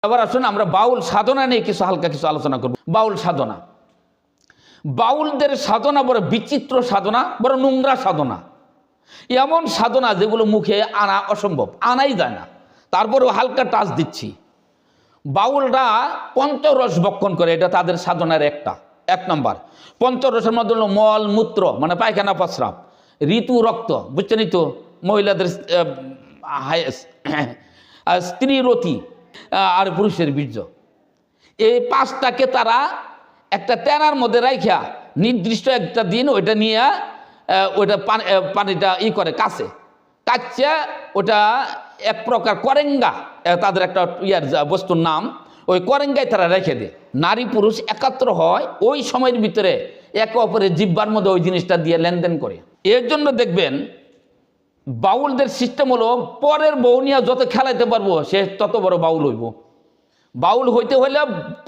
এবার আসুন আমরা বাউল সাধনা নিয়ে কিছু হালকা কিছু আলোচনা করব। বাউল সাধনা, বাউলদের সাধনা বড় বিচিত্র সাধনা, বড় নোংরা সাধনা, এমন সাধনা যেগুলো মুখে আনা অসম্ভব, আনাই যায় না। তারপরেও হালকা টাচ দিচ্ছি। বাউলরা পঞ্চরস ভক্ষণ করে, এটা তাদের সাধনার এক নম্বর। পঞ্চরসের মধ্যে হলো মল মূত্র, মানে পায়খানা প্রস্রাব, ঋতু রক্ত, বুঝছেনই তো, মহিলাদের স্ত্রী রতি, আর পুরুষের বীর্য। এই পাঁচটাকে তারা একটা তেনার মধ্যে রাইখা নির্দিষ্ট একটা দিন ওইটা নিয়ে ওইটা পানিটা করে কাচ্ছে ওটা এক প্রকার করেঙ্গা, তাদের একটা বস্তুর নাম, ওই করেঙ্গায় তারা রেখে দেয়। নারী পুরুষ একাত্র হয়, ওই সময়ের ভিতরে একে অপরের জিহ্বার মধ্যে ওই জিনিসটা দিয়ে লেনদেন করে। এর জন্য দেখবেন বাউলদের সিস্টেম হলো পরের বউ নিয়ে যত খেলাইতে পারবো সে তত বড় বাউল হইব। বাউল হইতে হইলে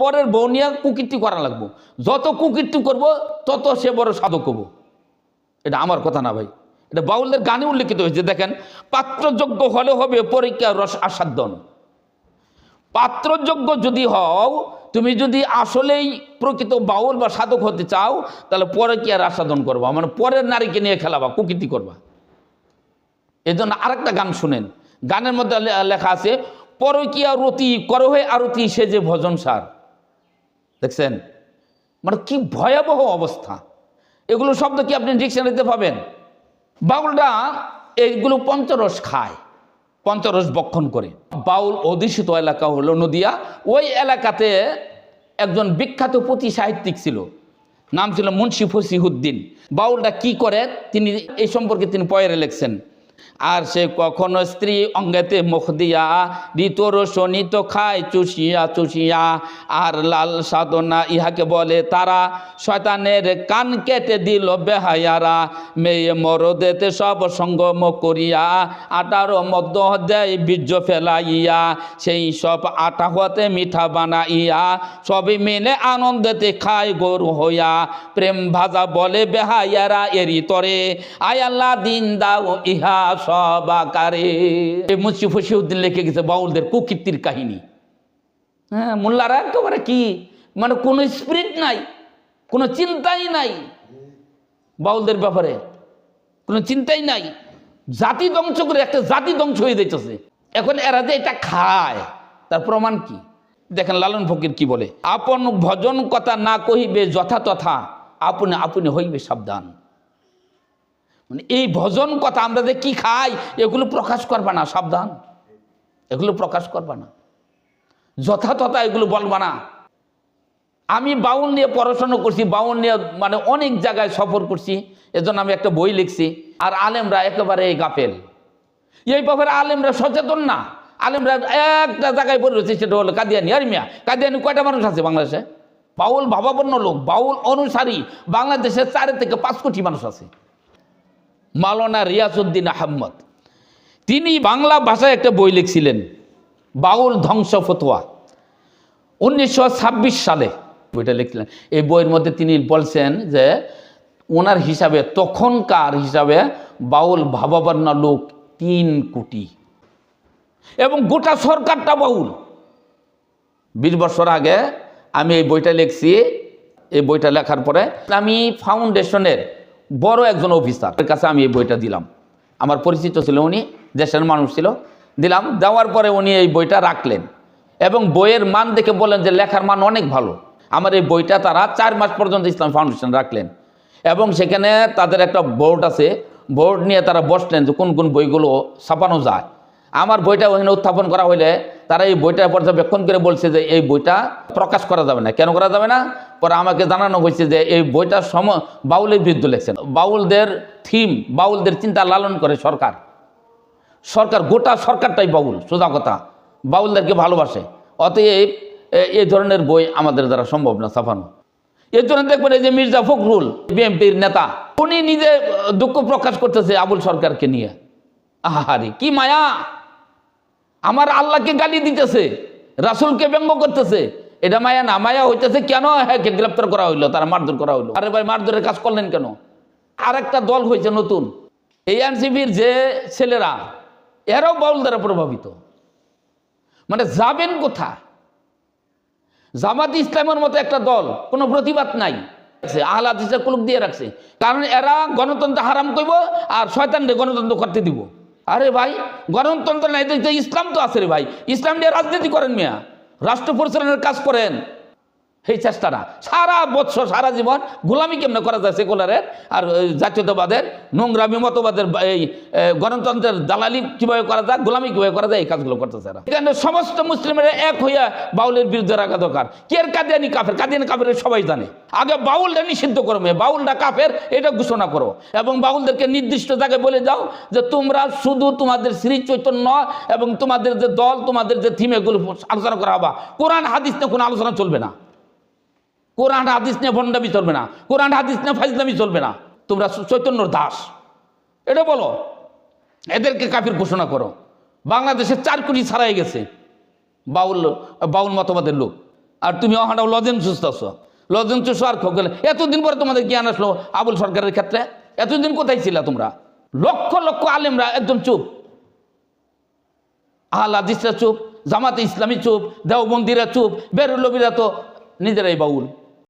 পরের বউ নিয়ে কুকীর্তি করা লাগবো, যত কুকীর্তি করব তত সে বড় সাধক হবো। এটা আমার কথা না ভাই, এটা বাউলদের গানে উল্লেখিত হয়েছে। দেখেন, পাত্রযোগ্য হলে হবে পরীক্ষা রস আস্বাদন। পাত্রযোগ্য যদি হও, তুমি যদি আসলেই প্রকৃত বাউল বা সাধক হতে চাও, তাহলে পরে কি আর আস্বাদন করবা, মানে পরের নারীকে নিয়ে খেলাবা, কুকীর্তি করবা। এই জন্য আরেকটা গান শুনেন, গানের মধ্যে লেখা আছে, পরকীয়া রতি করহে আরতি সে যে ভজন সার। দেখছেন, মানে কি ভয়াবহ অবস্থা। এগুলো শব্দ কি আপনি ডিকশনারিতে পাবেন? বাউলরা এইগুলো পঞ্চরস খায়, পঞ্চরস ভক্ষণ করে। বাউল অধিষ্ঠিত এলাকা হলো নদিয়া। ওই এলাকাতে একজন বিখ্যাত পুঁথি সাহিত্যিক ছিল, নাম ছিল মুন্সি ফসিহুদ্দিন। বাউলরা কি করে তিনি এই সম্পর্কে তিনি পয়েরে লিখছেন, আর সে কখনো স্ত্রী অঙ্গেতে মুখ দিয়া ঋতর শনিত খায় চুষিয়া চুষিয়া, আর লাল সাধনা ইহাকে বলে তারা, শয়তানের কান কেটে দিল বেহায়ারা, মেয়ে মরদেতে সব সঙ্গম করিয়া, আটার মধ্য দেয় বীর্য ফেলাইয়া, সেই সব আটা হতে মিঠা বানাইয়া, সবই মিলে আনন্দেতে খায় গরু হইয়া, প্রেম ভাজা বলে বেহায়ারা এরি তরে, আয় আল্লাহ দিন দাও ইহা সব আকারে। মুন্সি ফসিহুদ্দিন লিখে গেছে বাউলদের কুকীর্তির কাহিনী। হ্যাঁ, মোল্লারা একেবারে কি, মানে কোনো স্পিরিট নাই, কোনো চিন্তাই নাই বাউলদের ব্যাপারে, কোনো চিন্তাই নাই। জাতি ধ্বংস করে একটা জাতি ধ্বংস হয়ে যাইতেছে। এখন এরা যে এটা খায় তার প্রমাণ কি? দেখেন লালন ফকির কি বলে, আপন ভজন কথা না কহিবে যথা তথা, আপনি আপনি হইবে সাবধান। মানে এই ভজন কথা আমরা যে কি খাই এগুলো প্রকাশ করবা না, সাবধান, এগুলো প্রকাশ করবা না, যথাতথা এগুলো বলবা না। আমি বাউল নিয়ে পড়াশোনা করছি, বাউল নিয়ে মানে অনেক জায়গায় সফর করছি, এজন্য আমি একটা বই লিখছি। আর আলেমরা একেবারে গাফেল, এই ব্যাপারে আলেমরা সচেতন না। আলেমরা একটা জায়গায় পড়ে রয়েছে, সেটা হলো কাদিয়ানি। আর মিয়া, কাদিয়ানি কয়টা মানুষ আছে বাংলাদেশে? বাউল ভাবাপন্ন লোক, বাউল অনুসারী বাংলাদেশে 4 থেকে 5 কোটি মানুষ আছে। মাওলানা রিয়াজউদ্দিন আহমদ তিনি বাংলা ভাষায় একটা বই লিখছিলেন, বাউল ধ্বংস ফতোয়া, 1926 সালে বইটা লিখছিলেন। এই বইয়ের মধ্যে তিনি বলছেন যে ওনার হিসাবে, তখনকার হিসাবে বাউল ভাবাপন্ন লোক 3 কোটি, এবং গোটা সরকারটা বাউল। 20 বছর আগে আমি এই বইটা লিখছি। এই বইটা লেখার পরে আমি ফাউন্ডেশনের বড় একজন অফিসারের কাছে আমি এই বইটা দিলাম। আমার পরিচিত ছিল, উনি দেশের মানুষ ছিল। দিলাম, দেওয়ার পরে উনি এই বইটা রাখলেন এবং বইয়ের মান দেখে বললেন যে লেখার মান অনেক ভালো। আমার এই বইটা তারা 4 মাস পর্যন্ত ইসলাম ফাউন্ডেশন রাখলেন, এবং সেখানে তাদের একটা বোর্ড আছে, বোর্ড নিয়ে তারা বসলেন যে কোন কোন বইগুলো ছাপানো যায়। আমার বইটা ওখানে উত্থাপন করা হইলে তারা এই বইটা পর্যবেক্ষণ করে বলছে যে এই বইটা প্রকাশ করা যাবে না। কেন করা যাবে না? পরে আমাকে জানানো হয়েছে যে এই বইটা বাউলের বিরুদ্ধে লেখছেন। বাউলদের থিম, বাউলদের চিন্তা লালন করে সরকার, গোটা সরকারটাই বাউল, সোজা কথা, বাউলদেরকে ভালোবাসে। অতএব এই ধরনের বই আমাদের দ্বারা সম্ভব না ছাপানো। এর জন্য দেখবেন এই যে মির্জা ফখরুল, বিএনপির নেতা, উনি নিজে দুঃখ প্রকাশ করতেছে আবুল সরকারকে নিয়ে। আহারে কি মায়া! আমার আল্লাহকে গালি দিতেছে, রাসূলকে ব্যঙ্গ করতেছে। এটা মায়া না, মায়া হইতেছে কেন হ্যাঁ গ্রেপ্তার করা হইলো, তারা মারধর করা হইলো। আরে ভাই, মারধরের কাজ করলেন কেন? আর একটা দল হয়েছে নতুন, এই এনসিপির যে ছেলেরা, এরাও বাউল দ্বারা প্রভাবিত। মানে যাবেন কোথায়? জামাত ইসলামের মতো একটা দল কোনো প্রতিবাদ নাই, আহলে হাদিসের কুলুক দিয়ে রাখছে, কারণ এরা গণতন্ত্র হারাম করব আর শয়তানরে গণতন্ত্র করতে দিব। আরে ভাই, গণতন্ত্র নাই তো ইসলাম তো আছে রে ভাই, ইসলাম নিয়ে রাজনীতি করেন মিয়া, রাষ্ট্র পরিচালনার কাজ করেন। এই চেষ্টাটা সারা বৎসর সারা জীবন গোলামি কেমনে করা যায় সেকুলারের আর জাতীয়তাবাদের নোংরামি মতবাদের, এই গণতন্ত্রের দালালি কীভাবে করা যায়, গোলামি কীভাবে করা যায়, এই কাজগুলো করতেছে এরা। এখানে সমস্ত মুসলিমেরা এক হইয়া বাউলের বিরুদ্ধে রাখা দরকার। কে কাদিয়ানি কাফের, কাদিয়ানি কাফের সবাই জানে। আগে বাউলটা নিষিদ্ধ করবে, বাউলটা কাফের এটা ঘোষণা করো, এবং বাউলদেরকে নির্দিষ্ট জায়গায় বলে দাও যে তোমরা শুধু তোমাদের শ্রী চৈতন্য এবং তোমাদের যে দল, তোমাদের যে থিম, এগুলো আলোচনা করা হবা, কোরআন হাদিস নিয়ে কোনো আলোচনা চলবে না, কোরআন হাদিস নিয়ে ভণ্ডামি চলবে না, কোরআন হাদিস নিয়ে ফাজলামি চলবে না, তোমরা চৈতন্যর দাস এটা বলো, এদেরকে কাফির ঘোষণা করো। বাংলাদেশে 4 কোটি ছাড়াই গেছে বাউল মতবাদের লোক, আর তুমি ওখানে লজেন চুষতেছ, লজেন চুষো আর খোকলে। এতদিন পরে তোমাদের জ্ঞান আসলো আবুল সরকারের ক্ষেত্রে, এতদিন কোথায় ছিল তোমরা? লক্ষ লক্ষ আলেমরা একদম চুপ, আহলে হাদিসরা চুপ, জামাতে ইসলামী চুপ, দেওবন্দিরা চুপ, বেরুলবিরা তো নিজেরাই বাউল।